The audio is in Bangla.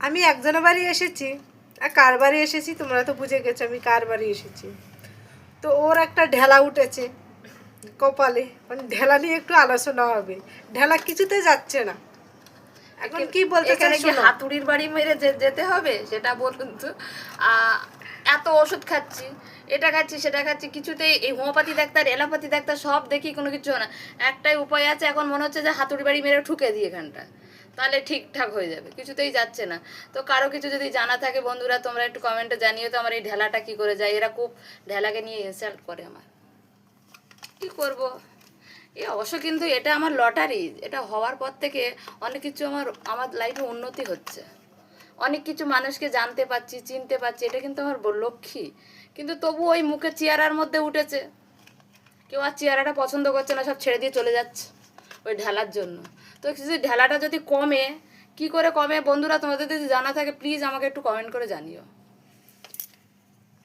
আমি একজনের বাড়ি এসেছি, আর কার বাড়ি এসেছি তোমরা তো বুঝে গেছো আমি কার বাড়ি এসেছি। তো ওর একটা ঢেলা উঠেছে কপালে, মানে ঢেলা নিয়ে একটু আলোচনা হবে। ঢেলা কিছুতে যাচ্ছে না, এখন কি বলতে চাই এখানে কি শোনো। হাতুড়ির বাড়ি মেরে যেতে হবে সেটা বলুন তো। এত ওষুধ খাচ্ছি, এটা খাচ্ছি সেটা খাচ্ছি, কিছুতেই এই হোমিওপ্যাথি ডাক্তার এলোপ্যাথি ডাক্তার সব দেখি কোনো কিছু হয় না। একটাই উপায় আছে, এখন মনে হচ্ছে যে হাতুড়ি বাড়ি মেরে ঠুকে দিই এখানটা, তাহলে ঠিকঠাক হয়ে যাবে, কিছুতেই যাচ্ছে না। তো কারো কিছু যদি জানা থাকে বন্ধুরা তোমরা একটু কমেন্টে জানিও তো আমার এই ঢেলাটা কি করে যায়। এরা খুব ঢেলাকে নিয়ে ইনসাল্ট করে আমার, কি করব। এ অবশ্য কিন্তু এটা আমার লটারি, এটা হওয়ার পর থেকে অনেক কিছু আমার লাইফে উন্নতি হচ্ছে, অনেক কিছু মানুষকে জানতে পারছি, চিনতে পারছি, এটা কিন্তু আমার লক্ষ্মী। কিন্তু তবু ওই মুখে চেয়ারার মধ্যে উঠেছে, কেউ আর চেয়ারাটা পছন্দ করছে না, সব ছেড়ে দিয়ে চলে যাচ্ছে ওই ঢেলার জন্য। তো যদি ঢেলাটা যদি কমে, কি করে কমে বন্ধুরা তোমাদের যদি জানা থাকে প্লিজ আমাকে একটু কমেন্ট করে জানিও।